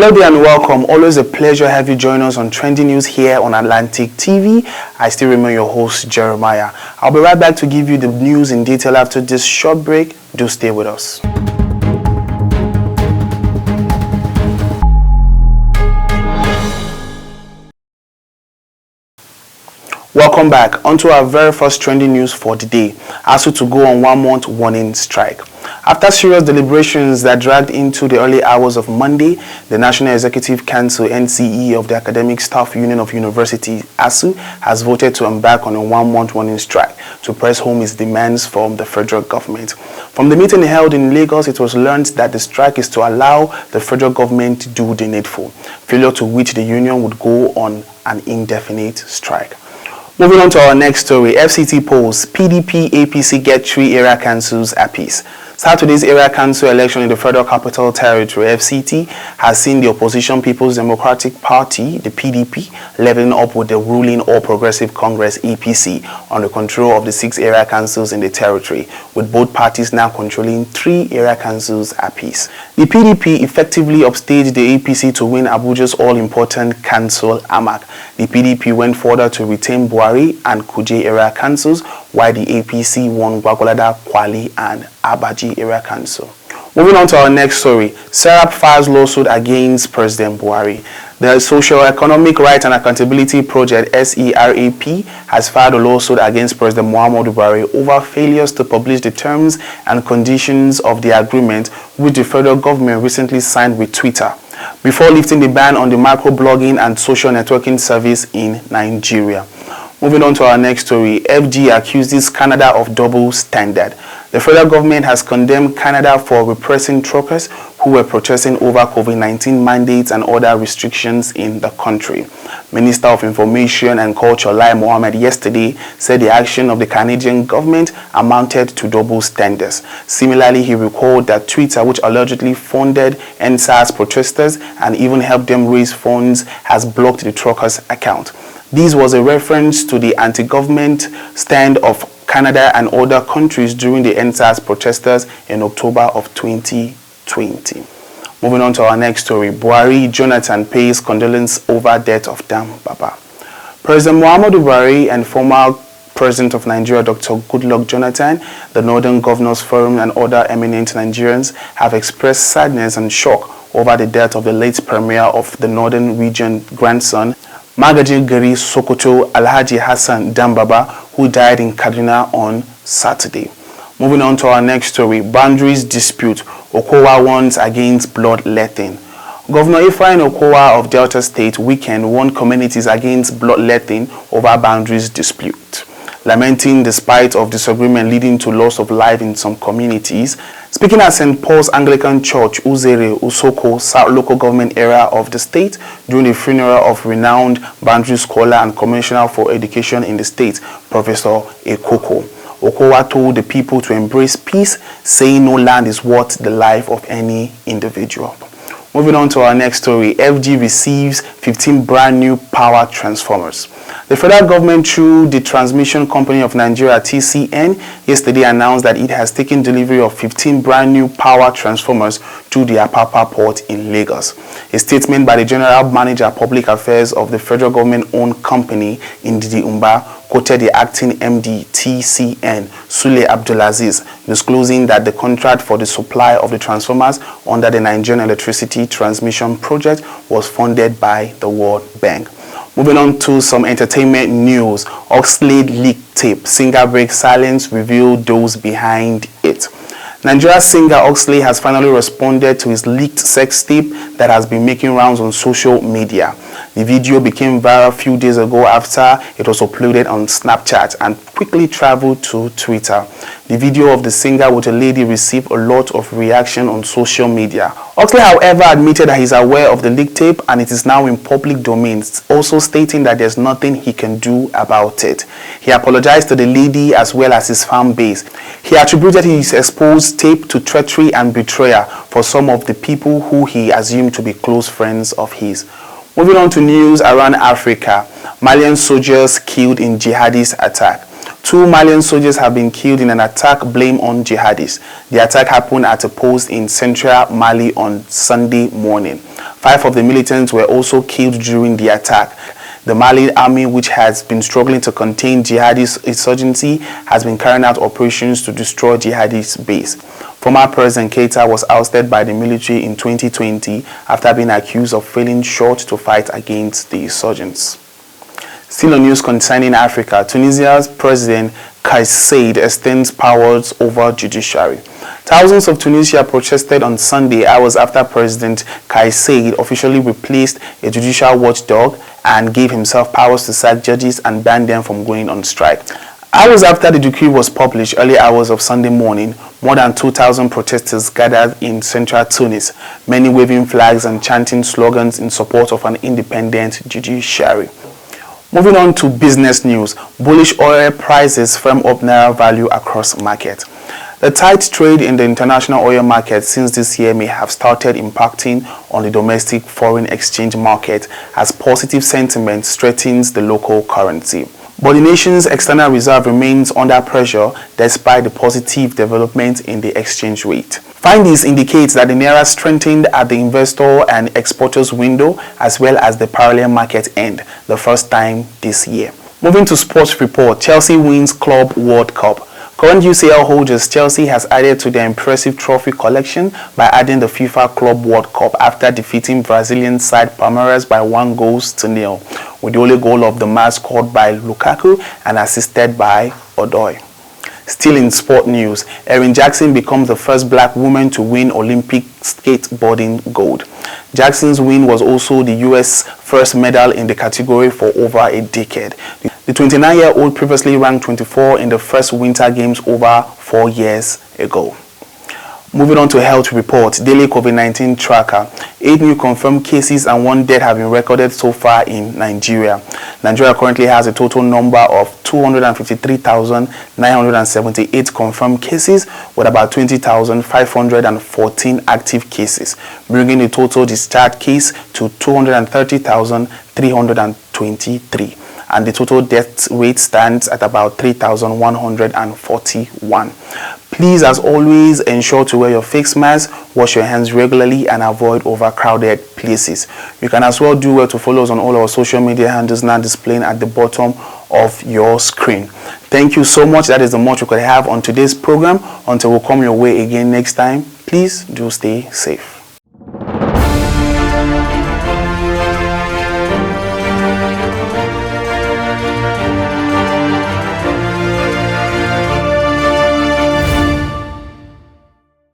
Hello there and welcome. Always a pleasure to have you join us on Trending News here on Atlantic TV. I still remain your host, Jeremiah. I'll be right back to give you the news in detail after this short break. Do stay with us. Welcome back. On to our very first trending news for the day. ASUU to go on 1 month warning strike. After serious deliberations that dragged into the early hours of Monday, the National Executive Council (NCE) of the Academic Staff Union of University (ASUU) has voted to embark on a 1 month warning strike to press home its demands from the federal government. From the meeting held in Lagos, it was learned that the strike is to allow the federal government to do the needful, failure to which the union would go on an indefinite strike. Moving on to our next story, FCT polls, PDP, APC get 3 area councils apiece. Saturday's area council election in the Federal Capital Territory, FCT, has seen the opposition People's Democratic Party, the PDP, leveling up with the ruling All Progressive Congress, APC, on the control of the 6 area councils in the territory, with both parties now controlling 3 area councils apiece. The PDP effectively upstaged the APC to win Abuja's all-important council AMAC. The PDP went further to retain Buhari and Kuje area councils, while the APC won Gwagwalada, Kwali, and Abaji area council. Moving on to our next story, SERAP files lawsuit against President Buhari. The Socio-Economic Rights and Accountability Project (SERAP) has filed a lawsuit against President Muhammadu Buhari over failures to publish the terms and conditions of the agreement which the federal government recently signed with Twitter, before lifting the ban on the microblogging and social networking service in Nigeria. Moving on to our next story, FG accuses Canada of double standard. The federal government has condemned Canada for repressing truckers who were protesting over COVID-19 mandates and other restrictions in the country. Minister of Information and Culture Lai Mohammed yesterday said the action of the Canadian government amounted to double standards. Similarly, he recalled that Twitter, which allegedly funded NSAS protesters and even helped them raise funds, has blocked the truckers' account. This was a reference to the anti-government stand of Canada and other countries during the NSAS protesters in October of 2020. Moving on to our next story, Buhari Jonathan pays condolence over death of Dam Baba. President Muhammadu Buhari and former President of Nigeria, Dr. Goodluck Jonathan, the Northern Governors Forum, and other eminent Nigerians have expressed sadness and shock over the death of the late Premier of the Northern Region grandson, Magaji Gari Sokoto Alhaji Hassan Dam Baba, who died in Kaduna on Saturday. Moving on to our next story, boundaries dispute, Okowa warns against bloodletting. Governor Ifeanyi Okowa of Delta State weekend warned communities against bloodletting over boundaries dispute, lamenting the spate of disagreement leading to loss of life in some communities. Speaking at St. Paul's Anglican Church, Uzere, Usoko, South Local Government area of the state, during the funeral of renowned boundary scholar and commissioner for education in the state, Professor Ekoko, Okowa told the people to embrace peace, saying no land is worth the life of any individual. Moving on to our next story, FG receives 15 brand new power transformers. The federal government, through the Transmission Company of Nigeria, TCN, yesterday announced that it has taken delivery of 15 brand new power transformers to the Apapa port in Lagos. A statement by the General Manager Public Affairs of the federal government-owned company, Ndidi Umba, quoted the acting MD TCN, Sule Abdulaziz, disclosing that the contract for the supply of the transformers under the Nigerian Electricity Transmission Project was funded by the World Bank. Moving on to some entertainment news, Oxlade leaked tape, singer breaks silence, revealed those behind it. Nigeria singer Oxlade has finally responded to his leaked sex tape that has been making rounds on social media. The video became viral a few days ago after it was uploaded on Snapchat and quickly traveled to Twitter. The video of the singer with a lady received a lot of reaction on social media. Oxlade, however, admitted that he's aware of the leaked tape and it is now in public domain, also stating that there's nothing he can do about it. He apologized to the lady as well as his fan base. He attributed his exposed tape to treachery and betrayal for some of the people who he assumed to be close friends of his. Moving on to news around Africa, Malian soldiers killed in jihadist attack. 2 Malian soldiers have been killed in an attack blamed on jihadists. The attack happened at a post in central Mali on Sunday morning. 5 of the militants were also killed during the attack. The Mali army, which has been struggling to contain jihadist insurgency, has been carrying out operations to destroy jihadist base. Former President Keita was ousted by the military in 2020 after being accused of failing short to fight against the insurgents. Still on news concerning Africa, Tunisia's President Kais Saied extends powers over judiciary. Thousands of Tunisia protested on Sunday, hours after President Kais Saied officially replaced a judicial watchdog and gave himself powers to sack judges and ban them from going on strike. Hours after the decree was published, early hours of Sunday morning, more than 2,000 protesters gathered in central Tunis, many waving flags and chanting slogans in support of an independent judiciary. Moving on to business news, bullish oil prices firm up naira value across market. The tight trade in the international oil market since this year may have started impacting on the domestic foreign exchange market as positive sentiment strengthens the local currency. But the nation's external reserve remains under pressure despite the positive development in the exchange rate. Findings indicate that the naira strengthened at the investor and exporters window as well as the parallel market end, the first time this year. Moving to sports report, Chelsea wins Club World Cup. Current UCL holders Chelsea has added to their impressive trophy collection by adding the FIFA Club World Cup after defeating Brazilian side Palmeiras by 1-0, with the only goal of the match scored by Lukaku and assisted by Odoi. Still in sport news, Erin Jackson becomes the first black woman to win Olympic skateboarding gold. Jackson's win was also the U.S. first medal in the category for over a decade. The 29-year-old previously ranked 24 in the first Winter Games over 4 years ago. Moving on to health report, daily COVID-19 tracker. 8 new confirmed cases and 1 death have been recorded so far in Nigeria. Nigeria currently has a total number of 253,978 confirmed cases with about 20,514 active cases, bringing the total discharged case to 230,323. And the total death rate stands at about 3,141. Please, as always, ensure to wear your face mask, wash your hands regularly, and avoid overcrowded places. You can as well do well to follow us on all our social media handles now displaying at the bottom of your screen. Thank you so much. That is the much we could have on today's program. Until we come your way again next time, please do stay safe.